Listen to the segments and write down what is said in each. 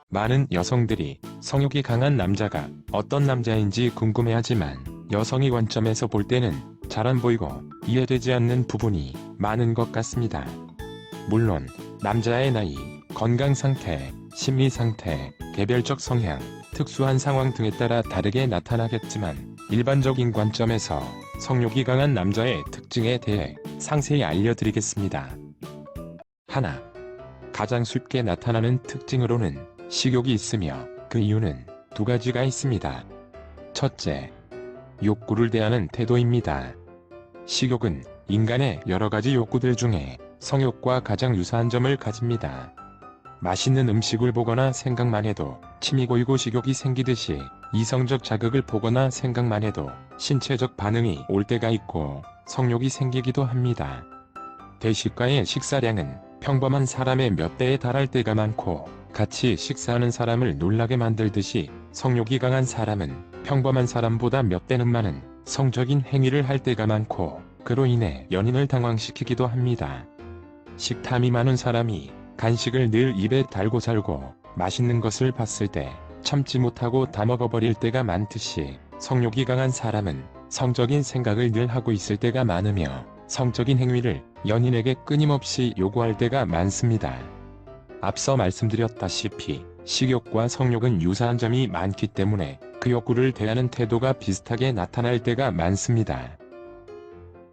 많은 여성들이 성욕이 강한 남자가 어떤 남자인지 궁금해하지만 여성의 관점에서 볼 때는 잘 안 보이고 이해되지 않는 부분이 많은 것 같습니다. 물론 남자의 나이, 건강 상태, 심리 상태, 개별적 성향, 특수한 상황 등에 따라 다르게 나타나겠지만 일반적인 관점에서 성욕이 강한 남자의 특징에 대해 상세히 알려드리겠습니다. 하나, 가장 쉽게 나타나는 특징으로는 식욕이 있으며 그 이유는 두 가지가 있습니다. 첫째, 욕구를 대하는 태도입니다. 식욕은 인간의 여러 가지 욕구들 중에 성욕과 가장 유사한 점을 가집니다. 맛있는 음식을 보거나 생각만 해도 침이 고이고 식욕이 생기듯이 이성적 자극을 보거나 생각만 해도 신체적 반응이 올 때가 있고 성욕이 생기기도 합니다. 대식가의 식사량은 평범한 사람의 몇 배에 달할 때가 많고 같이 식사하는 사람을 놀라게 만들듯이 성욕이 강한 사람은 평범한 사람보다 몇 배는 많은 성적인 행위를 할 때가 많고 그로 인해 연인을 당황시키기도 합니다. 식탐이 많은 사람이 간식을 늘 입에 달고 살고 맛있는 것을 봤을 때 참지 못하고 다 먹어버릴 때가 많듯이 성욕이 강한 사람은 성적인 생각을 늘 하고 있을 때가 많으며 성적인 행위를 연인에게 끊임없이 요구할 때가 많습니다. 앞서 말씀드렸다시피 식욕과 성욕은 유사한 점이 많기 때문에 그 욕구를 대하는 태도가 비슷하게 나타날 때가 많습니다.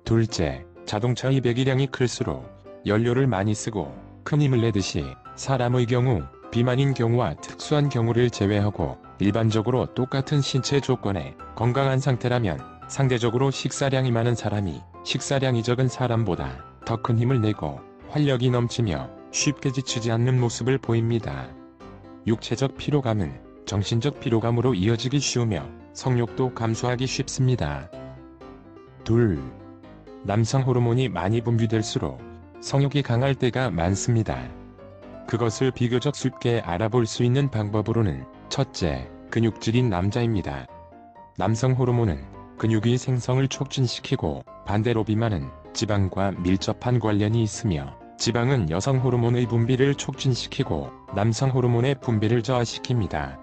둘째, 자동차의 배기량이 클수록 연료를 많이 쓰고 큰 힘을 내듯이 사람의 경우, 비만인 경우와 특수한 경우를 제외하고 일반적으로 똑같은 신체 조건에 건강한 상태라면 상대적으로 식사량이 많은 사람이 식사량이 적은 사람보다 더 큰 힘을 내고 활력이 넘치며 쉽게 지치지 않는 모습을 보입니다. 육체적 피로감은 정신적 피로감으로 이어지기 쉬우며 성욕도 감소하기 쉽습니다. 둘, 남성 호르몬이 많이 분비될수록 성욕이 강할 때가 많습니다. 그것을 비교적 쉽게 알아볼 수 있는 방법으로는 첫째, 근육질인 남자입니다. 남성 호르몬은 근육의 생성을 촉진시키고 반대로 비만은 지방과 밀접한 관련이 있으며 지방은 여성 호르몬의 분비를 촉진시키고 남성 호르몬의 분비를 저하시킵니다.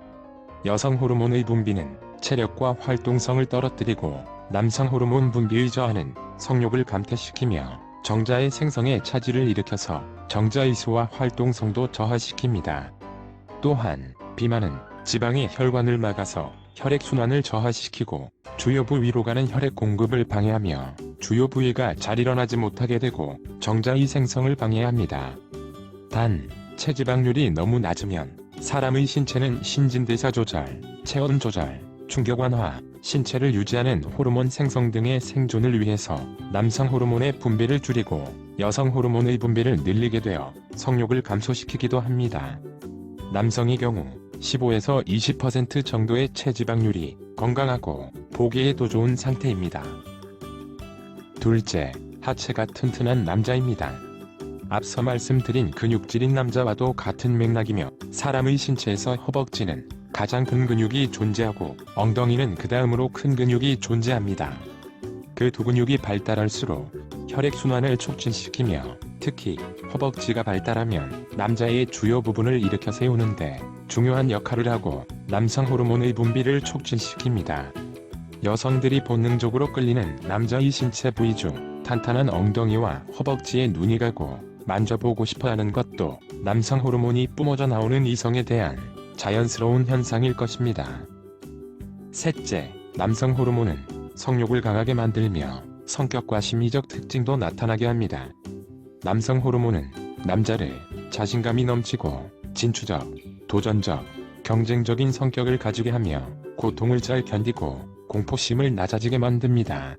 여성 호르몬의 분비는 체력과 활동성을 떨어뜨리고 남성 호르몬 분비의 저하는 성욕을 감퇴시키며 정자의 생성에 차질을 일으켜서 정자의 수와 활동성도 저하시킵니다. 또한 비만은 지방이 혈관을 막아서 혈액순환을 저하시키고 주요 부위로 가는 혈액 공급을 방해하며 주요 부위가 잘 일어나지 못하게 되고 정자의 생성을 방해합니다. 단, 체지방률이 너무 낮으면 사람의 신체는 신진대사 조절, 체온 조절, 충격 완화, 신체를 유지하는 호르몬 생성 등의 생존을 위해서 남성 호르몬의 분비를 줄이고 여성 호르몬의 분비를 늘리게 되어 성욕을 감소시키기도 합니다. 남성의 경우 15에서 20% 정도의 체지방률이 건강하고 보기에도 좋은 상태입니다. 둘째, 하체가 튼튼한 남자입니다. 앞서 말씀드린 근육질인 남자와도 같은 맥락이며 사람의 신체에서 허벅지는 가장 큰 근육이 존재하고 엉덩이는 그 다음으로 큰 근육이 존재합니다. 그 두 근육이 발달할수록 혈액순환을 촉진시키며 특히 허벅지가 발달하면 남자의 주요 부분을 일으켜 세우는데 중요한 역할을 하고 남성 호르몬의 분비를 촉진시킵니다. 여성들이 본능적으로 끌리는 남자의 신체 부위 중 탄탄한 엉덩이와 허벅지에 눈이 가고 만져보고 싶어하는 것도 남성 호르몬이 뿜어져 나오는 이성에 대한 자연스러운 현상일 것입니다. 셋째, 남성 호르몬은 성욕을 강하게 만들며 성격과 심리적 특징도 나타나게 합니다. 남성 호르몬은 남자를 자신감이 넘치고 진취적, 도전적, 경쟁적인 성격을 가지게 하며 고통을 잘 견디고 공포심을 낮아지게 만듭니다.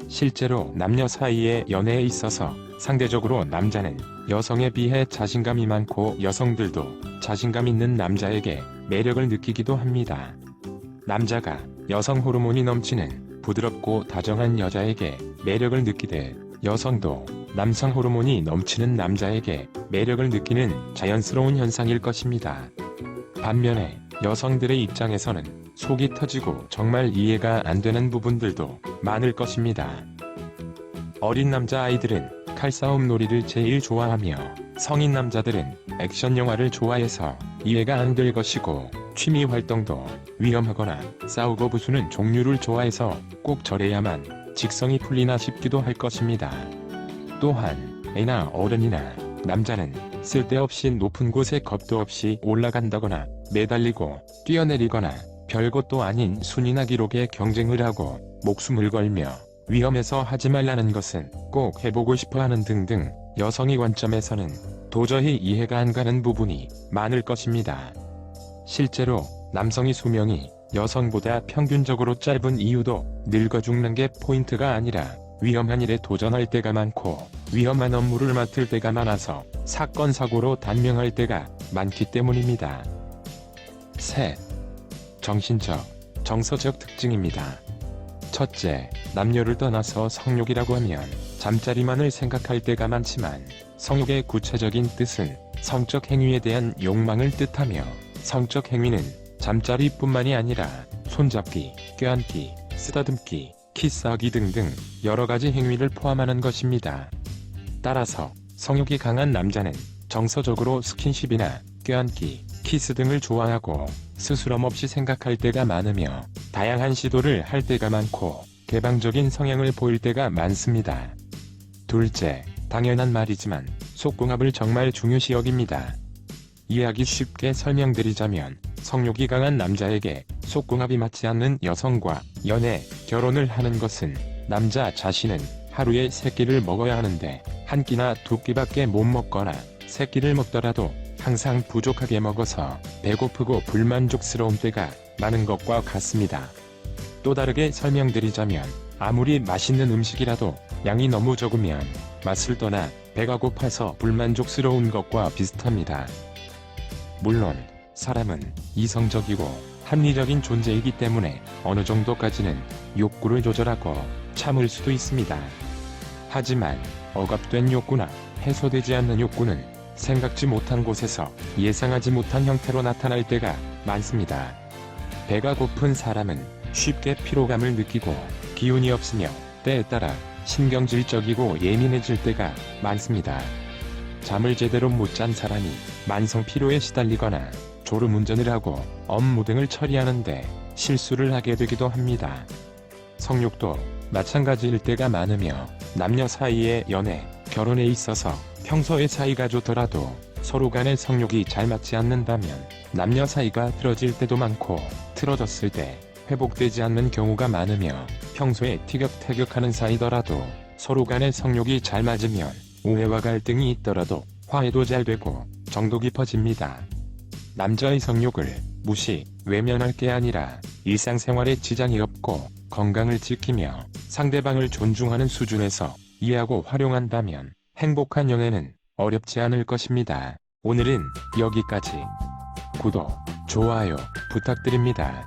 실제로 남녀 사이의 연애에 있어서 상대적으로 남자는 여성에 비해 자신감이 많고 여성들도 자신감 있는 남자에게 매력을 느끼기도 합니다. 남자가 여성 호르몬이 넘치는 부드럽고 다정한 여자에게 매력을 느끼되 여성도 남성 호르몬이 넘치는 남자에게 매력을 느끼는 자연스러운 현상일 것입니다. 반면에 여성들의 입장에서는 속이 터지고 정말 이해가 안 되는 부분들도 많을 것입니다. 어린 남자아이들은 칼싸움 놀이를 제일 좋아하며 성인 남자들은 액션 영화를 좋아해서 이해가 안 될 것이고 취미 활동도 위험하거나 싸우고 부수는 종류를 좋아해서 꼭 저래야만 직성이 풀리나 싶기도 할 것입니다. 또한 애나 어른이나 남자는 쓸데없이 높은 곳에 겁도 없이 올라간다거나 매달리고 뛰어내리거나 별것도 아닌 순위나 기록에 경쟁을 하고 목숨을 걸며 위험해서 하지 말라는 것은 꼭 해보고 싶어하는 등등 여성의 관점에서는 도저히 이해가 안 가는 부분이 많을 것입니다. 실제로 남성의 수명이 여성보다 평균적으로 짧은 이유도 늙어 죽는 게 포인트가 아니라 위험한 일에 도전할 때가 많고 위험한 업무를 맡을 때가 많아서 사건 사고로 단명할 때가 많기 때문입니다. 셋. 정신적, 정서적 특징입니다. 첫째, 남녀를 떠나서 성욕이라고 하면 잠자리만을 생각할 때가 많지만 성욕의 구체적인 뜻은 성적 행위에 대한 욕망을 뜻하며 성적 행위는 잠자리뿐만이 아니라 손잡기, 껴안기, 쓰다듬기, 키스하기 등등 여러가지 행위를 포함하는 것입니다. 따라서 성욕이 강한 남자는 정서적으로 스킨십이나 껴안기, 키스 등을 좋아하고 스스럼 없이 생각할 때가 많으며 다양한 시도를 할 때가 많고 개방적인 성향을 보일 때가 많습니다. 둘째, 당연한 말이지만 속궁합을 정말 중요시 여깁니다. 이해하기 쉽게 설명드리자면 성욕이 강한 남자에게 속궁합이 맞지 않는 여성과 연애, 결혼을 하는 것은 남자 자신은 하루에 3끼를 먹어야 하는데 한 끼나 2끼밖에 못 먹거나 3끼를 먹더라도 항상 부족하게 먹어서 배고프고 불만족스러운 때가 많은 것과 같습니다. 또 다르게 설명드리자면 아무리 맛있는 음식이라도 양이 너무 적으면 맛을 떠나 배가 고파서 불만족스러운 것과 비슷합니다. 물론 사람은 이성적이고 합리적인 존재이기 때문에 어느 정도까지는 욕구를 조절하고 참을 수도 있습니다. 하지만 억압된 욕구나 해소되지 않는 욕구는 생각지 못한 곳에서 예상하지 못한 형태로 나타날 때가 많습니다. 배가 고픈 사람은 쉽게 피로감을 느끼고 기운이 없으며 때에 따라 신경질적이고 예민해질 때가 많습니다. 잠을 제대로 못 잔 사람이 만성 피로에 시달리거나 졸음운전을 하고 업무 등을 처리하는데 실수를 하게 되기도 합니다. 성욕도 마찬가지일 때가 많으며 남녀 사이의 연애, 결혼에 있어서 평소에 사이가 좋더라도 서로 간의 성욕이 잘 맞지 않는다면 남녀 사이가 틀어질 때도 많고 틀어졌을 때 회복되지 않는 경우가 많으며 평소에 티격태격하는 사이더라도 서로 간의 성욕이 잘 맞으면 오해와 갈등이 있더라도 화해도 잘 되고 정도 깊어집니다. 남자의 성욕을 무시, 외면할 게 아니라 일상생활에 지장이 없고 건강을 지키며 상대방을 존중하는 수준에서 이해하고 활용한다면 행복한 연애는 어렵지 않을 것입니다. 오늘은 여기까지. 구독, 좋아요 부탁드립니다.